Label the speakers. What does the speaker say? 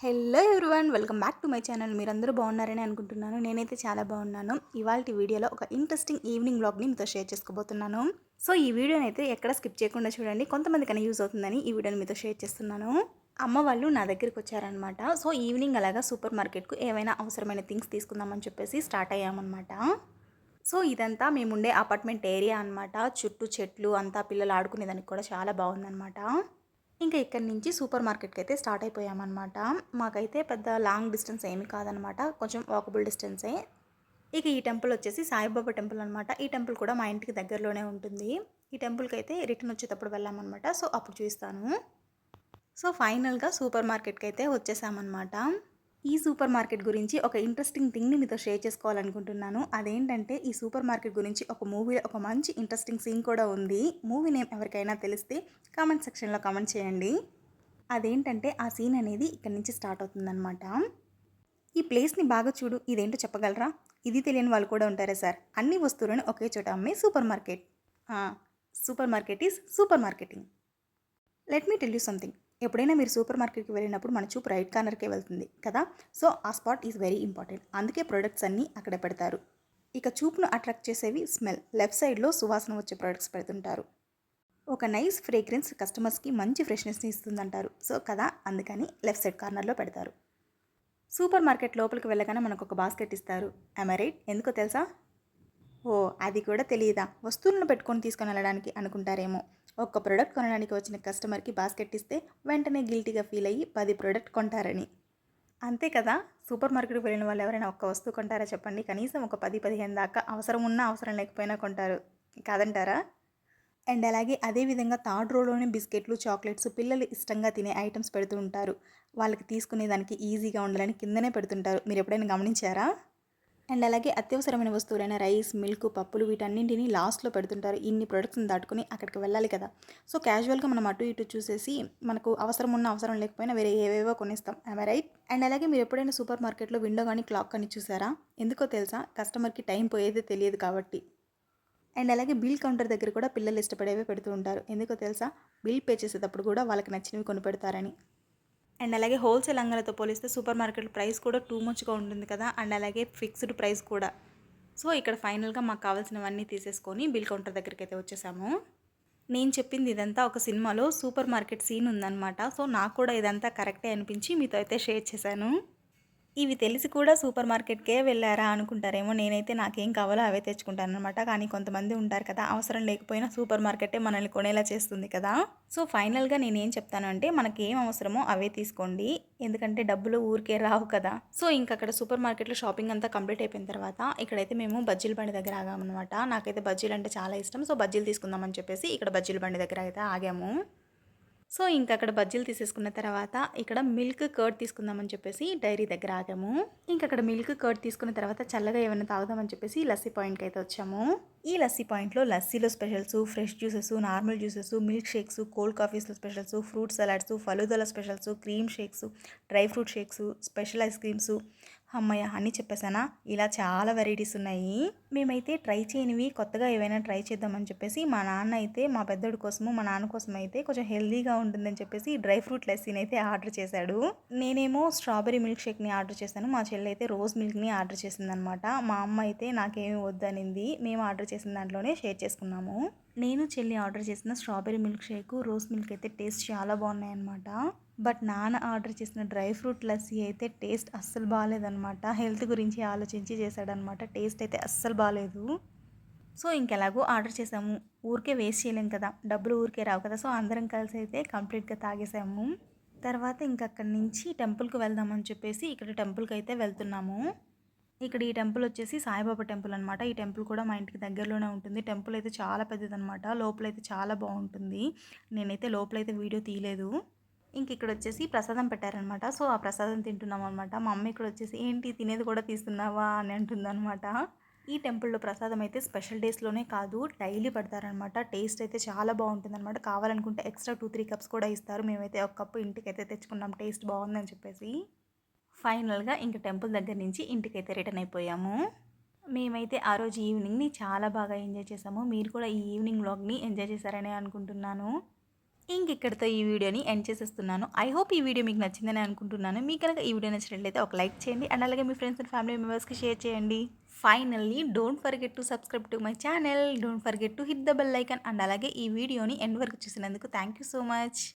Speaker 1: Hello everyone, welcome back to my channel. మీరందరూ బాగున్నారని అనుకుంటున్నాను. నేనైతే చాలా బాగున్నాను. ఇవాల్టి వీడియోలో ఒక ఇంట్రెస్టింగ్ ఈవినింగ్ వ్లాగ్ని మీతో షేర్ చేసుకోబోతున్నాను. సో ఈ వీడియోని అయితే ఎక్కడ స్కిప్ చేయకుండా చూడండి. కొంతమందికైనా యూజ్ అవుతుందని ఈ వీడియోని మీతో షేర్ చేస్తున్నాను. అమ్మ వాళ్ళు నా దగ్గరికి వచ్చారనమాట. సో ఈవినింగ్ అలాగా సూపర్ మార్కెట్కు ఏవైనా అవసరమైన థింగ్స్ తీసుకుందామని చెప్పేసి స్టార్ట్ అయ్యామన్నమాట. సో ఇదంతా మేముండే అపార్ట్మెంట్ ఏరియా అనమాట. చుట్టూ చెట్లు అంతా, పిల్లలు ఆడుకునేదానికి కూడా చాలా బాగుందన్నమాట. ఇంకా ఇక్కడి నుంచి సూపర్ మార్కెట్కి అయితే స్టార్ట్ అయిపోయామన్నమాట. మాకైతే పెద్ద లాంగ్ డిస్టెన్స్ ఏమీ కాదనమాట, కొంచెం వాకబుల్ డిస్టెన్సే. ఇక ఈ టెంపుల్ వచ్చేసి సాయిబాబా టెంపుల్ అనమాట. ఈ టెంపుల్ కూడా మా ఇంటికి దగ్గరలోనే ఉంటుంది. ఈ టెంపుల్కి అయితే రిటర్న్ వచ్చేటప్పుడు వెళ్ళామన్నమాట. సో అప్పుడు చూస్తాను. సో ఫైనల్గా సూపర్ మార్కెట్కి అయితే వచ్చేసామన్నమాట. ఈ సూపర్ మార్కెట్ గురించి ఒక ఇంట్రెస్టింగ్ థింగ్ని మీతో షేర్ చేసుకోవాలనుకుంటున్నాను. అదేంటంటే ఈ సూపర్ మార్కెట్ గురించి ఒక మూవీలో ఒక మంచి ఇంట్రెస్టింగ్ సీన్ కూడా ఉంది. మూవీ నేమ్ ఎవరికైనా తెలిస్తే కామెంట్ సెక్షన్లో కామెంట్ చేయండి. అదేంటంటే ఆ సీన్ అనేది ఇక్కడ నుంచి స్టార్ట్ అవుతుందన్నమాట. ఈ ప్లేస్ని బాగా చూడు, ఇదేంటో చెప్పగలరా? ఇది తెలియని వాళ్ళు కూడా ఉంటారా సార్? అన్ని వస్తువులను ఒకే చోట అమ్మే super market. Super market is super marketing. Let me tell you something. ఎప్పుడైనా మీరు సూపర్ మార్కెట్కి వెళ్ళినప్పుడు మన చూపు రైట్ కార్నర్కే వెళ్తుంది కదా. సో ఆ స్పాట్ ఈజ్ వెరీ ఇంపార్టెంట్. అందుకే ప్రొడక్ట్స్ అన్నీ అక్కడ పెడతారు. ఇక చూపును అట్రాక్ట్ చేసేవి స్మెల్. లెఫ్ట్ సైడ్లో సువాసన వచ్చే ప్రొడక్ట్స్ పెడుతుంటారు. ఒక నైస్ ఫ్రేగ్రెన్స్ కస్టమర్స్కి మంచి ఫ్రెష్నెస్ని ఇస్తుందంటారు. సో కదా, అందుకని లెఫ్ట్ సైడ్ కార్నర్లో పెడతారు. సూపర్ మార్కెట్ లోపలికి వెళ్ళగానే మనకు ఒక బాస్కెట్ ఇస్తారు. I right? ఎందుకో తెలుసా? ఓ, అది కూడా తెలియదా? వస్తువులను పెట్టుకొని తీసుకొని వెళ్ళడానికి అనుకుంటారేమో. ఒక్క ప్రోడక్ట్ కొనడానికి వచ్చిన కస్టమర్కి బాస్కెట్ ఇస్తే వెంటనే గిల్టీగా ఫీల్ అయ్యి 10 ప్రోడక్ట్ కొంటారని. అంతే కదా. సూపర్ మార్కెట్కి వెళ్ళిన వాళ్ళు ఎవరైనా ఒక్క వస్తువు కొంటారా చెప్పండి? కనీసం ఒక 10-15 దాకా అవసరం ఉన్నా అవసరం లేకపోయినా కొంటారు కాదంటారా? అండ్ అలాగే అదేవిధంగా థర్డ్ రోలోనే బిస్కెట్లు, చాక్లెట్స్, పిల్లలు ఇష్టంగా తినే ఐటమ్స్ పెడుతూ ఉంటారు. వాళ్ళకి తీసుకునేదానికి ఈజీగా ఉండాలని కిందనే పెడుతుంటారు. మీరు ఎప్పుడైనా గమనించారా? అండ్ అలాగే అత్యవసరమైన వస్తువులైన రైస్, మిల్క్, పప్పులు వీటన్నింటినీ లాస్ట్లో పెడుతుంటారు. ఇన్ని ప్రొడక్ట్స్ని దాటుకొని అక్కడికి వెళ్ళాలి కదా. సో క్యాజువల్గా మనం అటు ఇటు చూసేసి మనకు అవసరం ఉన్న అవసరం లేకపోయినా వేరే ఏవేవో కొనిస్తాం. I right? అండ్ అలాగే మీరు ఎప్పుడైనా సూపర్ మార్కెట్లో విండో కానీ క్లాక్ కానీ చూసారా? ఎందుకో తెలుసా? కస్టమర్కి టైం పోయేదే తెలియదు కాబట్టి. అండ్ అలాగే బిల్ కౌంటర్ దగ్గర కూడా పిల్లలు ఇష్టపడేవే పెడుతూ ఉంటారు. ఎందుకో తెలుసా? బిల్ పే చేసేటప్పుడు కూడా వాళ్ళకి నచ్చినవి కొని పెడతారని. అండ్ అలాగే హోల్సేల్ అంగడితో పోలిస్తే సూపర్ మార్కెట్ ప్రైస్ కూడా టూ మచ్గా ఉంటుంది కదా. అండ్ అలాగే ఫిక్స్డ్ ప్రైస్ కూడా. సో ఇక్కడ ఫైనల్గా మాకు కావాల్సినవన్నీ తీసేసుకొని బిల్ కౌంటర్ దగ్గరికి అయితే వచ్చేసాము. నేను చెప్పింది ఇదంతా ఒక సినిమాలో సూపర్ మార్కెట్ సీన్ ఉందన్నమాట. సో నాకు కూడా ఇదంతా కరెక్టే అనిపించి మీతో అయితే షేర్ చేశాను. ఇవి తెలిసి కూడా సూపర్ మార్కెట్కే వెళ్ళారా అనుకుంటారేమో. నేనైతే నాకేం కావాలో అవే తెచ్చుకుంటాను అనమాట. కానీ కొంతమంది ఉంటారు కదా, అవసరం లేకపోయినా సూపర్ మార్కెటే మనల్ని కొనేలా చేస్తుంది కదా. సో ఫైనల్గా నేనేం చెప్తాను అంటే, మనకి ఏం అవసరమో అవే తీసుకోండి. ఎందుకంటే డబ్బులు ఊరికే రావు కదా. సో ఇంకా అక్కడ సూపర్ మార్కెట్లో షాపింగ్ అంతా కంప్లీట్ అయిపోయిన తర్వాత ఇక్కడైతే మేము బజ్జీల బండి దగ్గర ఆగామన్నమాట. నాకైతే బజ్జీలు అంటే చాలా ఇష్టం. సో బజ్జీలు తీసుకుందామని చెప్పేసి ఇక్కడ బజ్జీల బండి దగ్గర అయితే ఆగాము. సో ఇంకా అక్కడ బజ్జీలు తీసేసుకున్న తర్వాత ఇక్కడ మిల్క్ కర్డ్ తీసుకుందామని చెప్పేసి డైరీ దగ్గర ఆగాము. ఇంకా అక్కడ మిల్క్ కర్డ్ తీసుకున్న తర్వాత చల్లగా ఏమైనా తాగుదామని చెప్పేసి లస్సీ పాయింట్కి అయితే వచ్చాము. ఈ లస్సీ పాయింట్లో లస్సీలో specials, fresh juices, normal juices, milk shakes, cold కాఫీస్లో స్పెషల్స్, ఫ్రూట్ సలాడ్స్, ఫలూదాల specials, cream shakes, dry fruit shakes, special ice creams, అమ్మయ్య అన్నీ చెప్పేసానా? ఇలా చాలా వెరైటీస్ ఉన్నాయి. మేమైతే ట్రై చేయనివి కొత్తగా ఏవైనా ట్రై చేద్దామని చెప్పేసి మా నాన్న అయితే మా పెద్దోడి కోసము, మా నాన్న కోసం అయితే కొంచెం హెల్దీగా ఉంటుందని చెప్పేసి డ్రై ఫ్రూట్ లస్సీని అయితే ఆర్డర్ చేశాడు. నేనేమో స్ట్రాబెరీ మిల్క్ షేక్ని ఆర్డర్ చేశాను. మా చెల్లి అయితే రోజ్ మిల్క్ని ఆర్డర్ చేసిందనమాట. మా అమ్మ అయితే నాకేమీ వద్దనింది. మేము ఆర్డర్ చేసిన దాంట్లోనే షేర్ చేసుకున్నాము. నేను చెల్లి ఆర్డర్ చేసిన strawberry milk shake, rose milk అయితే టేస్ట్ చాలా బాగున్నాయన్నమాట. బట్ నాన్న ఆర్డర్ చేసిన డ్రై ఫ్రూట్ లస్సీ అయితే టేస్ట్ అస్సలు బాగాలేదనమాట. హెల్త్ గురించి ఆలోచించి చేశాడనమాట. టేస్ట్ అయితే అస్సలు బాగాలేదు. సో ఇంకెలాగో ఆర్డర్ చేసాము, ఊరికే వేస్ట్ చేయలేం కదా, డబ్బులు ఊరికే రావు కదా. సో అందరం కలిసి అయితే కంప్లీట్గా తాగేసాము. తర్వాత ఇంక అక్కడి నుంచి టెంపుల్కి వెళ్దామని చెప్పేసి ఇక్కడ టెంపుల్కి అయితే వెళ్తున్నాము. ఇక్కడ ఈ టెంపుల్ వచ్చేసి సాయిబాబా టెంపుల్ అనమాట. ఈ టెంపుల్ కూడా మా ఇంటికి దగ్గరలోనే ఉంటుంది. టెంపుల్ అయితే చాలా పెద్దదనమాట. లోపలైతే చాలా బాగుంటుంది. నేనైతే లోపలైతే వీడియో తీయలేదు. ఇంక ఇక్కడ వచ్చేసి ప్రసాదం పెట్టారనమాట. సో ఆ ప్రసాదం తింటున్నాం అనమాట. మా అమ్మ ఇక్కడ వచ్చేసి ఏంటి తినేది కూడా తీస్తున్నావా అని అంటుందన్నమాట. ఈ టెంపుల్లో ప్రసాదం అయితే స్పెషల్ డేస్లోనే కాదు, డైలీ పెడతారనమాట. టేస్ట్ అయితే చాలా బాగుంటుందన్నమాట. కావాలనుకుంటే ఎక్స్ట్రా 2-3 కప్స్ కూడా ఇస్తారు. మేమైతే ఒక కప్పు ఇంటికైతే తెచ్చుకున్నాం, టేస్ట్ బాగుందని చెప్పేసి. ఫైనల్గా ఇంక టెంపుల్ దగ్గర నుంచి ఇంటికైతే రిటర్న్ అయిపోయాము. మేమైతే ఆ రోజు ఈవినింగ్ని చాలా బాగా ఎంజాయ్ చేసాము. మీరు కూడా ఈ ఈవినింగ్ వ్లాగ్ని ఎంజాయ్ చేశారని అనుకుంటున్నాను. ఇక్కడితో ఈ వీడియోని ఎండ్ చేసేస్తున్నాను. ఐ హోప్ ఈ వీడియో మీకు నచ్చిందని అనుకుంటున్నాను. మీకు కనుక ఈ వీడియో నచ్చినట్లయితే ఒక లైక్ చేయండి అండ్ అలాగే మీ ఫ్రెండ్స్ అండ్ ఫ్యామిలీ మెంబర్స్కి షేర్ చేయండి. Finally don't forget to subscribe to my channel. Don't forget to hit the bell icon and అలాగే ఈ వీడియోని ఎండ్ వరకు చూసినందుకు థ్యాంక్ యూ సో మచ్.